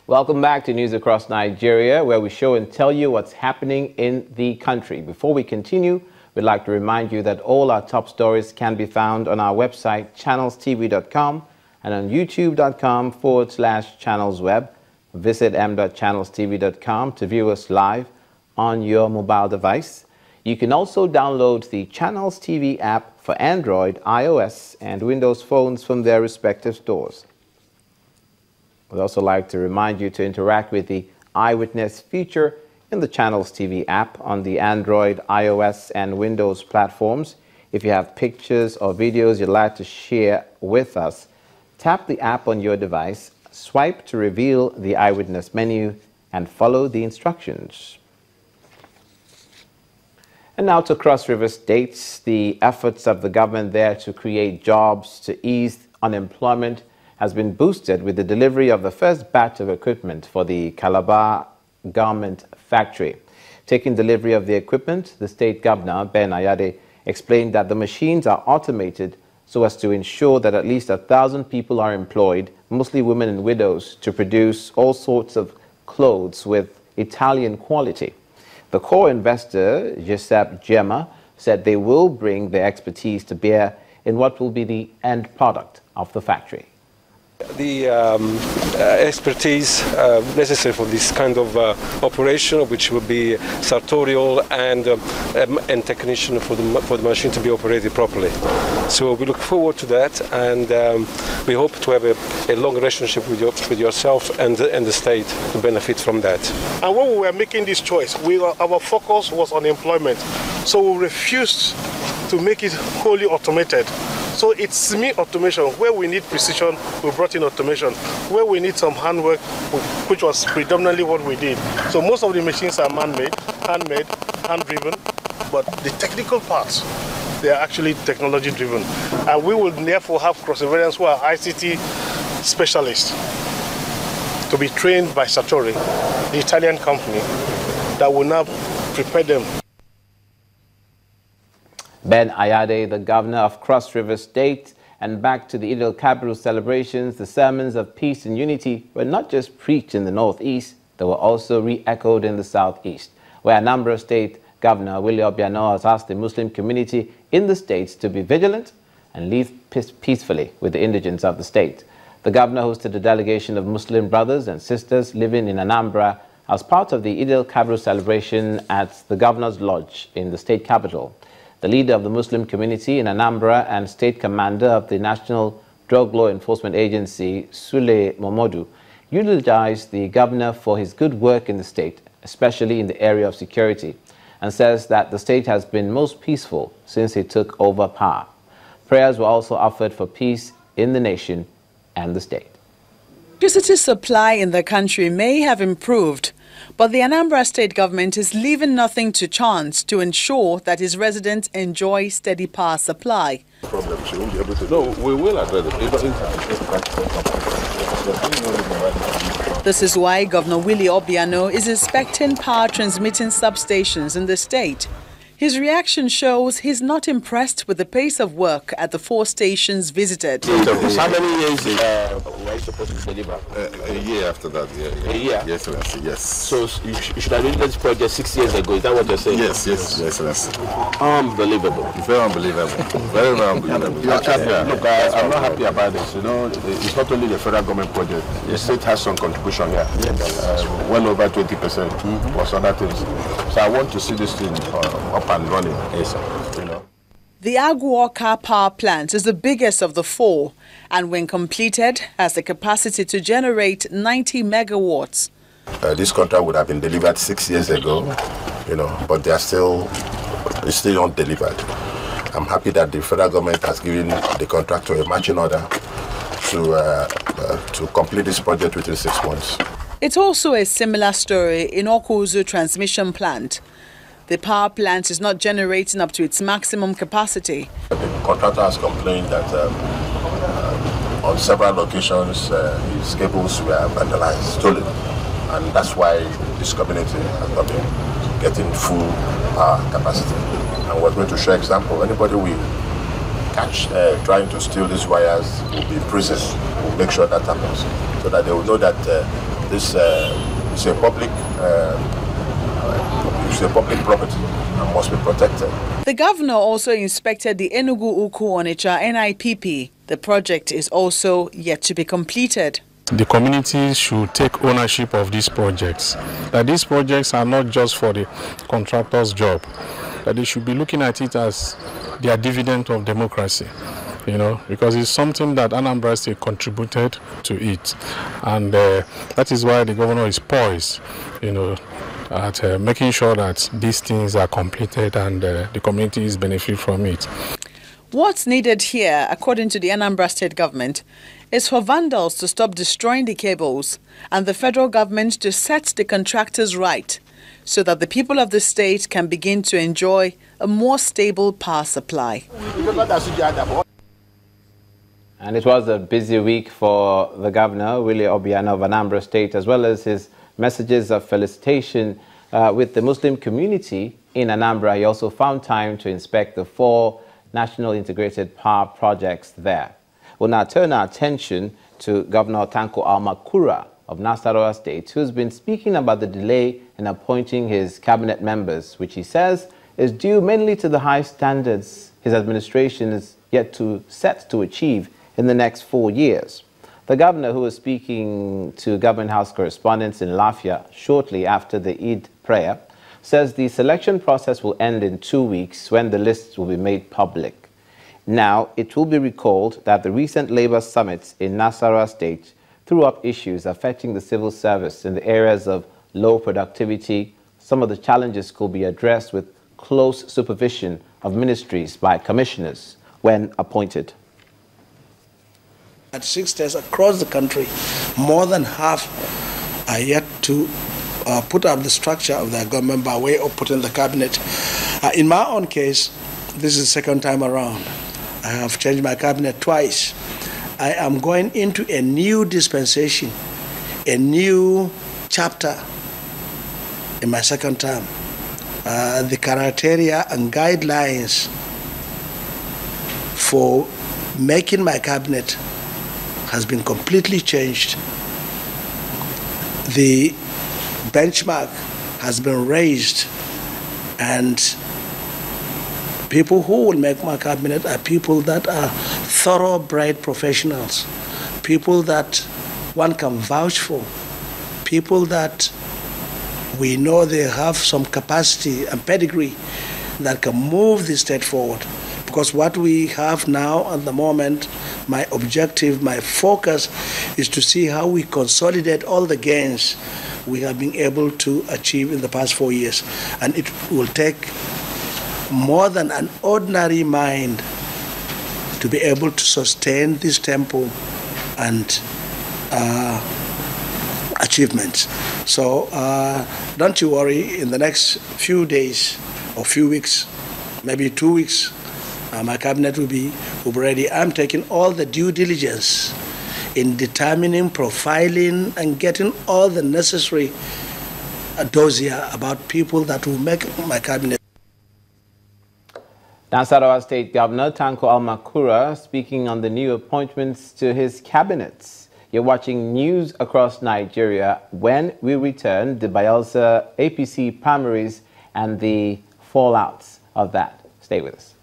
Welcome back to News Across Nigeria, where we show and tell you what's happening in the country. Before we continue, we'd like to remind you that all our top stories can be found on our website, channelstv.com, and on youtube.com/channelsweb. Visit m.channelstv.com to view us live on your mobile device. You can also download the Channels TV app for Android, iOS, and Windows phones from their respective stores. We'd also like to remind you to interact with the Eyewitness feature in the Channels TV app on the Android, iOS, and Windows platforms. If you have pictures or videos you'd like to share with us, tap the app on your device, swipe to reveal the Eyewitness menu, and follow the instructions. And now to Cross River State. The efforts of the government there to create jobs to ease unemployment has been boosted with the delivery of the first batch of equipment for the Calabar garment factory. Taking delivery of the equipment, the state governor, Ben Ayade, explained that the machines are automated so as to ensure that at least 1,000 people are employed, mostly women and widows, to produce all sorts of clothes with Italian quality. The core investor, Giuseppe Gemma, said they will bring their expertise to bear in what will be the end product of the factory. The expertise necessary for this kind of operation, which will be sartorial and technician for the machine to be operated properly. So we look forward to that, and we hope to have a long relationship with yourself and the state to benefit from that. And when we were making this choice, our focus was on employment. So we refused to make it wholly automated. So it's semi-automation. Where we need precision, we brought in automation. Where we need some handwork, which was predominantly what we did. So most of the machines are man-made, handmade, hand-driven, but the technical parts, they are actually technology-driven. And we will therefore have cross-surveillance who are ICT specialists to be trained by Sartori, the Italian company, that will now prepare them. Ben Ayade, the governor of Cross River State. And back to the Eid-el-Kabir celebrations, the sermons of peace and unity were not just preached in the northeast, they were also re-echoed in the southeast, where Anambra State Governor Willie Obiano has asked the Muslim community in the states to be vigilant and live peacefully with the indigents of the state. The governor hosted a delegation of Muslim brothers and sisters living in Anambra as part of the Eid-el-Kabir celebration at the Governor's Lodge in the state capital. The leader of the Muslim community in Anambra and state commander of the National Drug Law Enforcement Agency, Sule Momodu, eulogized the governor for his good work in the state, especially in the area of security, and says that the state has been most peaceful since he took over power. Prayers were also offered for peace in the nation and the state. Electricity supply in the country may have improved, but the Anambra state government is leaving nothing to chance to ensure that its residents enjoy steady power supply. No, we will address it. This is why Governor Willie Obiano is inspecting power transmitting substations in the state. His reaction shows he's not impressed with the pace of work at the 4 stations visited. How many years were you supposed to deliver? A year after that, yeah. A year? Yes, yes. So you should have done this project 6 years ago, is that what you're saying? Yes. Unbelievable. Very unbelievable. Very unbelievable. Look, I'm not happy about this. You know, it's not only the federal government project. The state has some contribution here. Yes. Well over 20% plus other things. So I want to see this thing up and running. Yes, you know. The Aguoka power plant is the biggest of the 4, and when completed, has the capacity to generate 90 megawatts. This contract would have been delivered 6 years ago, you know, but it's still not delivered. I'm happy that the federal government has given the contractor a marching order to complete this project within 6 months. It's also a similar story in Okuzu transmission plant. The power plant is not generating up to its maximum capacity. The contractor has complained that on several occasions his cables were vandalized, stolen, and that's why this community has not been getting full power capacity. And we're going to show example. Anybody we catch trying to steal these wires will be imprisoned. We'll make sure that happens, so that they will know that This is a public property and must be protected. The governor also inspected the Enugu-Ukwu-Onitsha NIPP. The project is also yet to be completed. The community should take ownership of these projects. That these projects are not just for the contractor's job. That they should be looking at it as their dividend of democracy. Because it's something that Anambra State contributed to it. And that is why the governor is poised, at making sure that these things are completed and the community is benefit from it. What's needed here, according to the Anambra State government, is for Vandals to stop destroying the cables and the federal government to set the contractors right so that the people of the state can begin to enjoy a more stable power supply. And it was a busy week for the governor, Willie Obiano of Anambra State, as well as his messages of felicitation with the Muslim community in Anambra. He also found time to inspect the 4 national integrated power projects there. We'll now turn our attention to Governor Tanko Almakura of Nasarawa State, who's been speaking about the delay in appointing his cabinet members, which he says is due mainly to the high standards his administration is yet to set to achieve in the next 4 years. The governor, who was speaking to Government House correspondents in Lafia shortly after the Eid prayer, says the selection process will end in 2 weeks when the lists will be made public. Now, it will be recalled that the recent Labour summits in Nasarawa State threw up issues affecting the civil service in the areas of low productivity. Some of the challenges could be addressed with close supervision of ministries by commissioners when appointed. At 6 states across the country, more than half are yet to put up the structure of their government by way of putting the cabinet. In my own case, this is the second time around. I have changed my cabinet twice. I am going into a new dispensation, a new chapter in my second term. The criteria and guidelines for making my cabinet has been completely changed. The benchmark has been raised, and people who will make my cabinet are people that are thoroughbred professionals, people that one can vouch for, people that we know they have some capacity and pedigree that can move the state forward. Because what we have now at the moment, my objective, my focus is to see how we consolidate all the gains we have been able to achieve in the past 4 years. And it will take more than an ordinary mind to be able to sustain this tempo and achievements. So don't you worry, in the next few days or few weeks, maybe 2 weeks, my cabinet will be ready. I'm taking all the due diligence in determining, profiling, and getting all the necessary dossier about people that will make my cabinet. Nasarawa State Governor Tanko Almakura speaking on the new appointments to his cabinets. You're watching news across Nigeria. When we return, the Bayelsa APC primaries and the fallouts of that. Stay with us.